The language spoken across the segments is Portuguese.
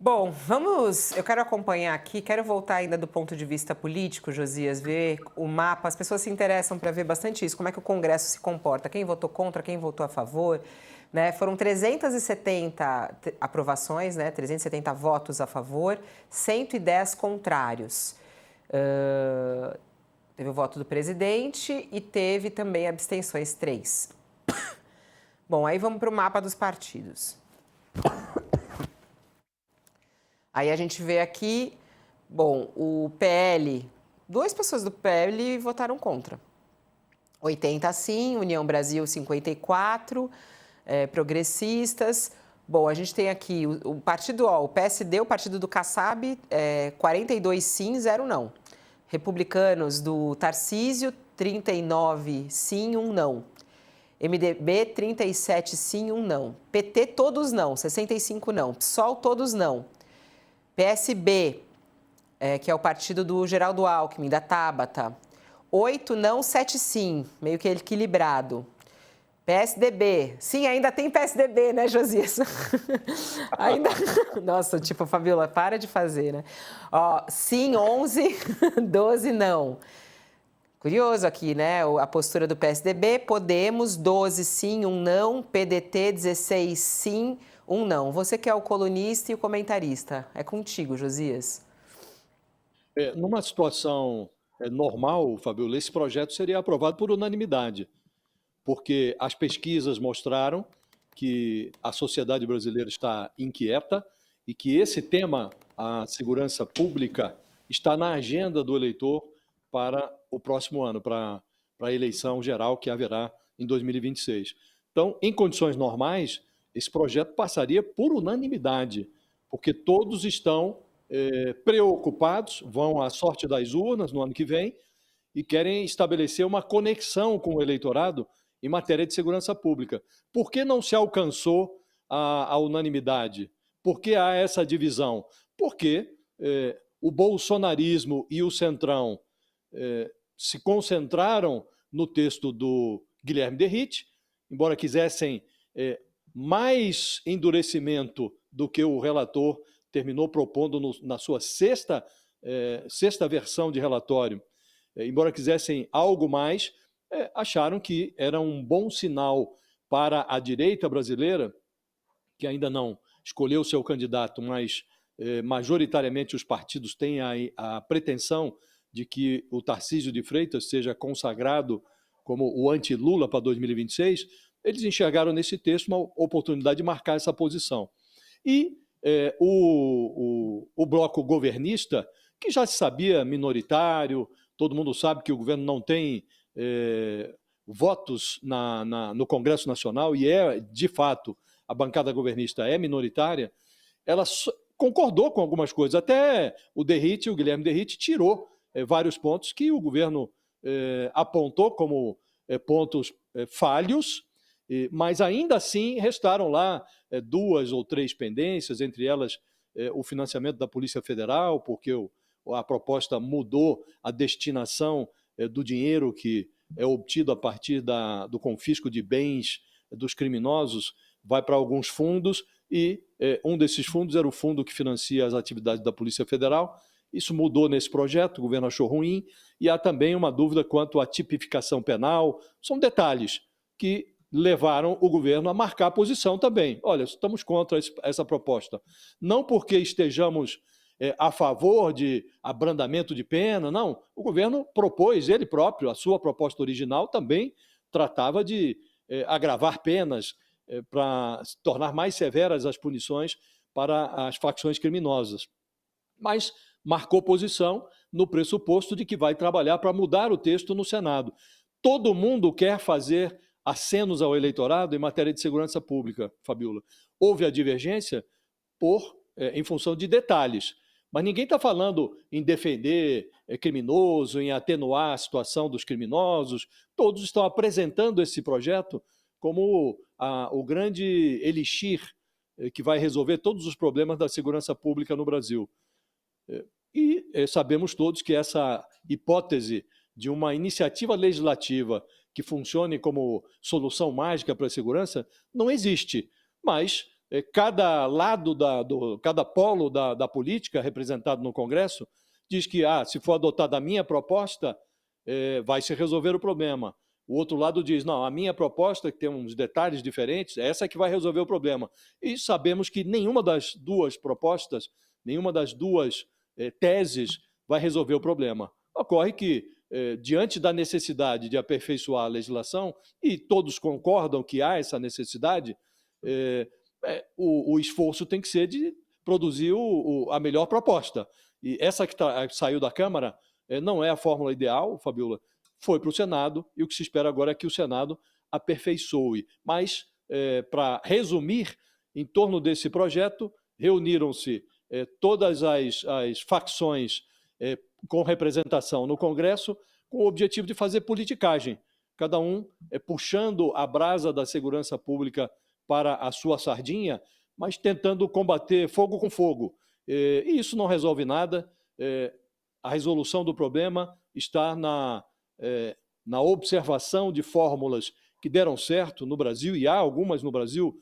Bom, eu quero acompanhar aqui, quero voltar ainda do ponto de vista político, Josias, ver o mapa. As pessoas se interessam para ver bastante isso, como é que o Congresso se comporta, quem votou contra, quem votou a favor, né? Foram 370 aprovações, né? 370 votos a favor, 110 contrários. Teve o voto do presidente e teve também abstenções, 3. Bom, aí vamos para o mapa dos partidos. Aí a gente vê aqui, bom, o PL, 2 pessoas do PL votaram contra. 80 sim, União Brasil 54, progressistas. Bom, a gente tem aqui o partido, o PSD, o partido do Kassab, 42 sim, 0 não. Republicanos do Tarcísio, 39 sim, 1 não. MDB, 37 sim, 1 não. PT, todos não, 65 não. PSOL, todos não. PSB, que é o partido do Geraldo Alckmin, da Tabata, 8 não, 7 sim, meio que equilibrado. PSDB, sim, ainda tem PSDB, né, Josias? Ainda... Nossa, tipo, Fabiola, para de fazer, né? Ó, sim, 11, 12 não. Curioso aqui, né, a postura do PSDB, Podemos, 12 sim, 1 não, PDT, 16 sim, 1 não. Você que é o colunista e o comentarista, é contigo, Josias. Numa situação normal, Fabiola, esse projeto seria aprovado por unanimidade, porque as pesquisas mostraram que a sociedade brasileira está inquieta e que esse tema, a segurança pública, está na agenda do eleitor para o próximo ano, para a eleição geral que haverá em 2026. Então, em condições normais, esse projeto passaria por unanimidade, porque todos estão preocupados, vão à sorte das urnas no ano que vem e querem estabelecer uma conexão com o eleitorado em matéria de segurança pública. Por que não se alcançou a unanimidade? Por que há essa divisão? Porque o bolsonarismo e o Centrão se concentraram no texto do Guilherme Derrite, embora quisessem mais endurecimento do que o relator terminou propondo na sua sexta versão de relatório, embora quisessem algo mais, acharam que era um bom sinal para a direita brasileira, que ainda não escolheu seu candidato, mas majoritariamente os partidos têm a pretensão de que o Tarcísio de Freitas seja consagrado como o anti-Lula para 2026, eles enxergaram nesse texto uma oportunidade de marcar essa posição. E o bloco governista, que já se sabia minoritário, todo mundo sabe que o governo não tem votos no Congresso Nacional e de fato, a bancada governista é minoritária, ela concordou com algumas coisas. Até o Guilherme Derrite, tirou vários pontos que o governo apontou como pontos falhos, mas ainda assim restaram lá 2 ou 3 pendências, entre elas o financiamento da Polícia Federal, porque a proposta mudou a destinação do dinheiro que é obtido a partir do confisco de bens dos criminosos, vai para alguns fundos, e um desses fundos era o fundo que financia as atividades da Polícia Federal. Isso mudou nesse projeto, o governo achou ruim, e há também uma dúvida quanto à tipificação penal. São detalhes que levaram o governo a marcar a posição também. Olha, estamos contra essa proposta. Não porque estejamos a favor de abrandamento de pena, não. O governo propôs, ele próprio, a sua proposta original também tratava de agravar penas para tornar mais severas as punições para as facções criminosas. Mas marcou posição no pressuposto de que vai trabalhar para mudar o texto no Senado. Todo mundo quer fazer acenos ao eleitorado em matéria de segurança pública, Fabiola. Houve a divergência em função de detalhes, mas ninguém está falando em defender criminoso, em atenuar a situação dos criminosos. Todos estão apresentando esse projeto como o grande elixir que vai resolver todos os problemas da segurança pública no Brasil. E sabemos todos que essa hipótese de uma iniciativa legislativa que funcione como solução mágica para a segurança não existe, mas cada lado, cada polo da política representado no Congresso diz que, se for adotada a minha proposta, vai se resolver o problema. O outro lado diz, não, a minha proposta, que tem uns detalhes diferentes, essa é que vai resolver o problema. E sabemos que nenhuma das duas propostas, nenhuma das duas teses vai resolver o problema. Ocorre que, diante da necessidade de aperfeiçoar a legislação, e todos concordam que há essa necessidade, o esforço tem que ser de produzir a melhor proposta. E essa que saiu da Câmara não é a fórmula ideal, Fabiola, foi para o Senado, e o que se espera agora é que o Senado aperfeiçoe. Mas, para resumir, em torno desse projeto, reuniram-se todas as facções com representação no Congresso, com o objetivo de fazer politicagem, cada um puxando a brasa da segurança pública para a sua sardinha, mas tentando combater fogo com fogo. E isso não resolve nada. A resolução do problema está na observação de fórmulas que deram certo no Brasil, e há algumas no Brasil,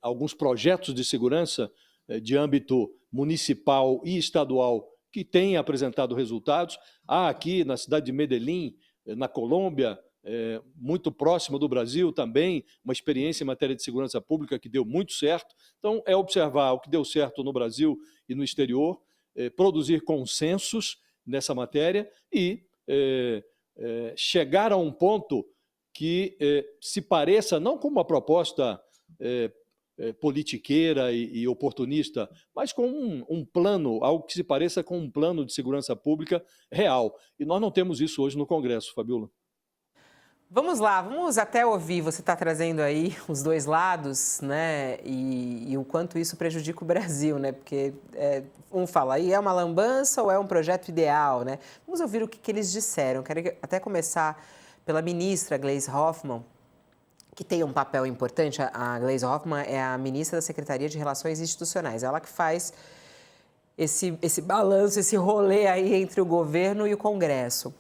alguns projetos de segurança de âmbito municipal e estadual que têm apresentado resultados. Há aqui na cidade de Medellín, na Colômbia, muito próximo do Brasil também, uma experiência em matéria de segurança pública que deu muito certo. Então, é observar o que deu certo no Brasil e no exterior, produzir consensos nessa matéria e chegar a um ponto que se pareça, não com uma proposta politiqueira e oportunista, mas com um plano, algo que se pareça com um plano de segurança pública real. E nós não temos isso hoje no Congresso, Fabiola. Vamos lá, vamos até ouvir, você está trazendo aí os dois lados, né, e o quanto isso prejudica o Brasil, né, porque um fala, aí é uma lambança ou é um projeto ideal, né? Vamos ouvir o que eles disseram. Quero até começar pela ministra Gleisi Hoffmann, que tem um papel importante. A Gleisi Hoffmann é a ministra da Secretaria de Relações Institucionais, ela que faz esse balanço, esse rolê aí entre o governo e o Congresso.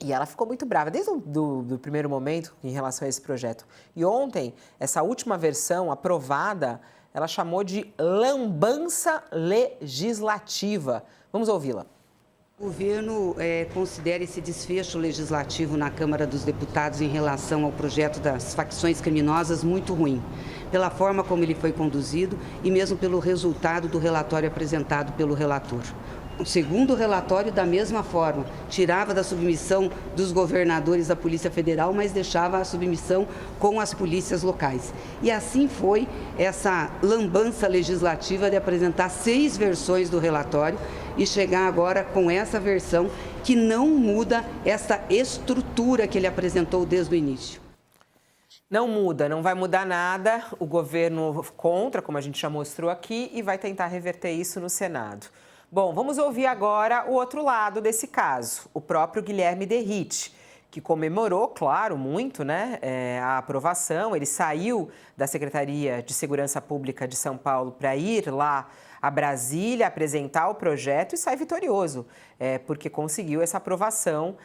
E ela ficou muito brava desde do primeiro momento em relação a esse projeto. E ontem, essa última versão aprovada, ela chamou de lambança legislativa. Vamos ouvi-la. O governo considera esse desfecho legislativo na Câmara dos Deputados em relação ao projeto das facções criminosas muito ruim, pela forma como ele foi conduzido e mesmo pelo resultado do relatório apresentado pelo relator. O segundo relatório, da mesma forma, tirava da submissão dos governadores da Polícia Federal, mas deixava a submissão com as polícias locais. E assim foi essa lambança legislativa de apresentar 6 versões do relatório e chegar agora com essa versão que não muda essa estrutura que ele apresentou desde o início. Não muda, não vai mudar nada. O governo contra, como a gente já mostrou aqui, e vai tentar reverter isso no Senado. Bom, vamos ouvir agora o outro lado desse caso, o próprio Guilherme Derrite, que comemorou, claro, muito, né, a aprovação. Ele saiu da Secretaria de Segurança Pública de São Paulo para ir lá a Brasília apresentar o projeto e sai vitorioso, porque conseguiu essa aprovação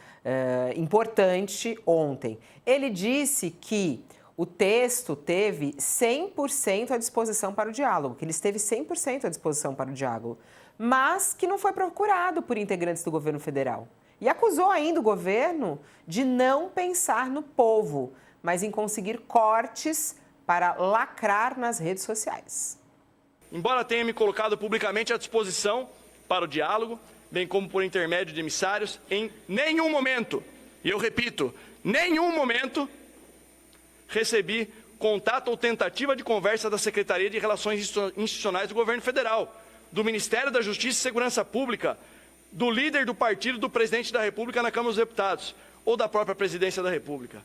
importante ontem. Ele disse que o texto teve 100% à disposição para o diálogo, que ele esteve 100% à disposição para o diálogo, mas que não foi procurado por integrantes do governo federal. E acusou ainda o governo de não pensar no povo, mas em conseguir cortes para lacrar nas redes sociais. Embora tenha me colocado publicamente à disposição para o diálogo, bem como por intermédio de emissários, em nenhum momento, e eu repito, nenhum momento, recebi contato ou tentativa de conversa da Secretaria de Relações Institucionais do Governo Federal, do Ministério da Justiça e Segurança Pública, do líder do partido do presidente da República na Câmara dos Deputados ou da própria Presidência da República.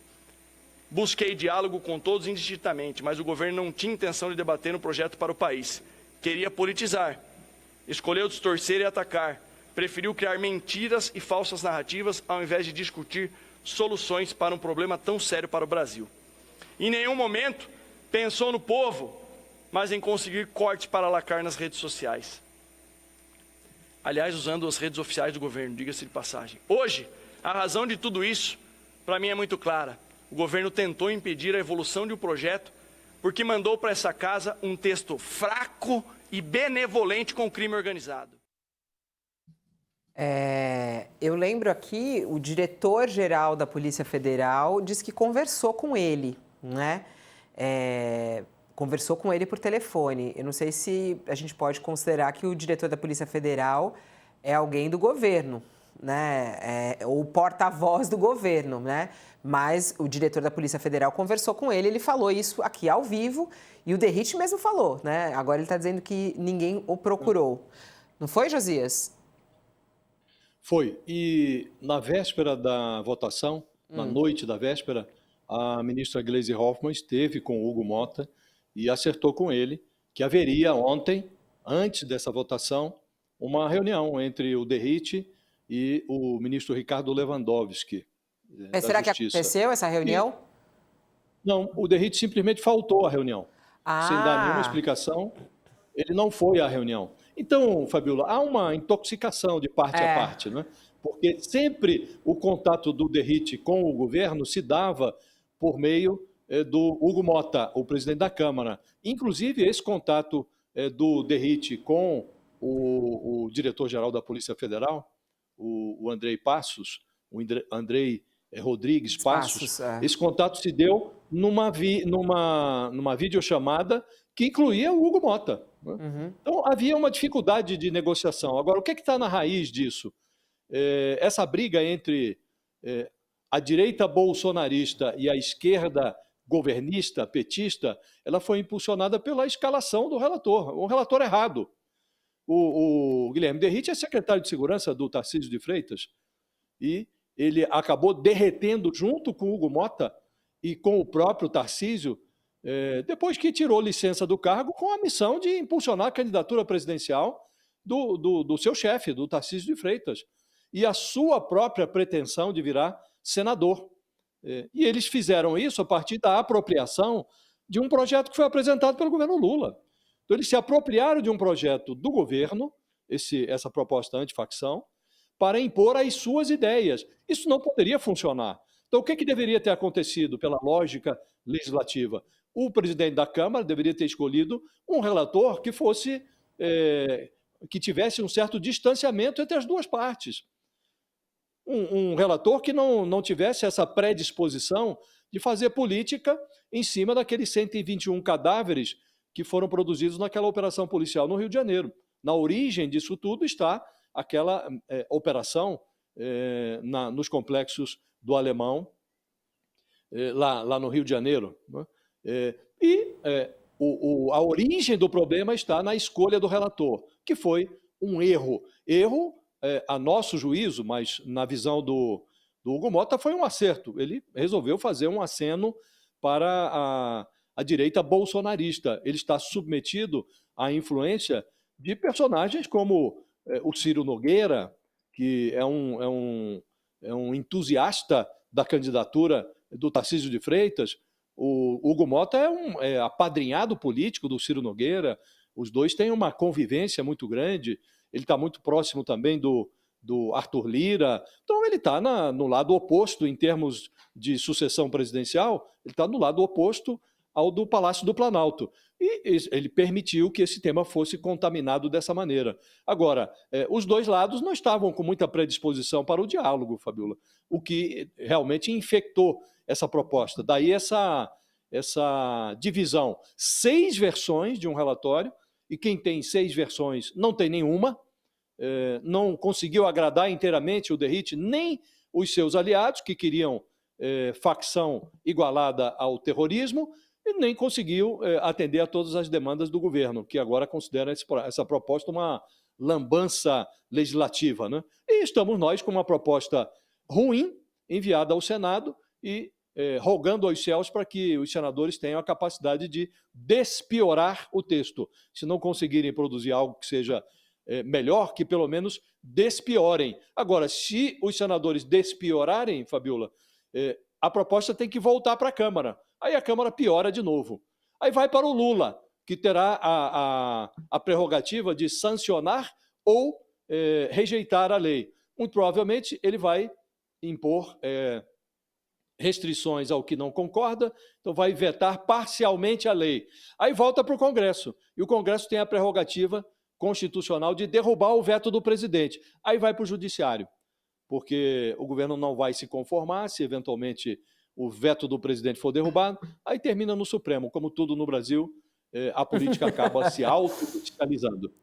Busquei diálogo com todos indistintamente, mas o governo não tinha intenção de debater um projeto para o país. Queria politizar, escolheu distorcer e atacar, preferiu criar mentiras e falsas narrativas ao invés de discutir soluções para um problema tão sério para o Brasil. Em nenhum momento pensou no povo, mas em conseguir corte para lacrar nas redes sociais. Aliás, usando as redes oficiais do governo, diga-se de passagem. Hoje, a razão de tudo isso, para mim, é muito clara. o governo tentou impedir a evolução de um projeto porque mandou para essa casa um texto fraco e benevolente com o crime organizado. Eu lembro aqui, o diretor-geral da Polícia Federal disse que conversou com ele, né? Conversou com ele por telefone. Eu não sei se a gente pode considerar que o diretor da Polícia Federal é alguém do governo, né? Ou porta-voz do governo, né? Mas o diretor da Polícia Federal conversou com ele, ele falou isso aqui ao vivo e o Derrite mesmo falou, né? Agora ele está dizendo que ninguém o procurou. Não foi, Josias? Foi. E na véspera da votação, na noite da véspera, a ministra Gleisi Hoffmann esteve com o Hugo Motta e acertou com ele que haveria ontem, antes dessa votação, uma reunião entre o Derrite e o ministro Ricardo Lewandowski, Mas da será que Justiça. aconteceu essa reunião? Não, o Derrite simplesmente faltou à reunião. Sem dar nenhuma explicação, ele não foi à reunião. Então, Fabiola, há uma intoxicação de parte a parte, né? Porque sempre o contato do Derrite com o governo se dava por meio do Hugo Motta, o presidente da Câmara. Inclusive, esse contato do Derrite com o diretor-geral da Polícia Federal, o Andrei Passos, o Andrei Rodrigues Passos, esse contato se deu numa videochamada que incluía o Hugo Motta. Né? Então, havia uma dificuldade de negociação. Agora, o que está na raiz disso? Essa briga entre a direita bolsonarista e a esquerda governista, petista, ela foi impulsionada pela escalação do relator, um relator errado. O Guilherme Derrite é secretário de Segurança do Tarcísio de Freitas e ele acabou derretendo junto com o Hugo Motta e com o próprio Tarcísio, depois que tirou licença do cargo com a missão de impulsionar a candidatura presidencial do seu chefe, do Tarcísio de Freitas, e a sua própria pretensão de virar senador. E eles fizeram isso a partir da apropriação de um projeto que foi apresentado pelo governo Lula. Então, eles se apropriaram de um projeto do governo, essa proposta antifacção, para impor as suas ideias. Isso não poderia funcionar. Então, o que deveria ter acontecido pela lógica legislativa? O presidente da Câmara deveria ter escolhido um relator que fosse, que tivesse um certo distanciamento entre as duas partes. Um relator que não tivesse essa predisposição de fazer política em cima daqueles 121 cadáveres que foram produzidos naquela operação policial no Rio de Janeiro. Na origem disso tudo está aquela operação nos complexos do Alemão, lá no Rio de Janeiro. Né? A origem do problema está na escolha do relator, que foi um erro. Erro, a nosso juízo, mas na visão do Hugo Motta, foi um acerto. Ele resolveu fazer um aceno para a direita bolsonarista. Ele está submetido à influência de personagens como o Ciro Nogueira, que é um entusiasta da candidatura do Tarcísio de Freitas. O Hugo Motta é apadrinhado político do Ciro Nogueira. Os dois têm uma convivência muito grande. Ele está muito próximo também do Arthur Lira. Então, ele está no lado oposto em termos de sucessão presidencial, ele está no lado oposto ao do Palácio do Planalto. E ele permitiu que esse tema fosse contaminado dessa maneira. Agora, os dois lados não estavam com muita predisposição para o diálogo, Fabiola, o que realmente infectou essa proposta. Daí essa divisão. 6 versões de um relatório, e quem tem 6 versões não tem nenhuma, não conseguiu agradar inteiramente o Derrite, nem os seus aliados, que queriam facção igualada ao terrorismo, e nem conseguiu atender a todas as demandas do governo, que agora considera essa proposta uma lambança legislativa. Né? E estamos nós com uma proposta ruim, enviada ao Senado, e rogando aos céus para que os senadores tenham a capacidade de despiorar o texto. Se não conseguirem produzir algo que seja melhor, que pelo menos despiorem. Agora, se os senadores despiorarem, Fabiola, a proposta tem que voltar para a Câmara. Aí a Câmara piora de novo. Aí vai para o Lula, que terá a prerrogativa de sancionar ou rejeitar a lei. Muito provavelmente ele vai impor restrições ao que não concorda, então vai vetar parcialmente a lei. Aí volta para o Congresso, e o Congresso tem a prerrogativa constitucional de derrubar o veto do presidente. Aí vai para o Judiciário, porque o governo não vai se conformar se eventualmente o veto do presidente for derrubado, aí termina no Supremo. Como tudo no Brasil, a política acaba se auto-judicializando.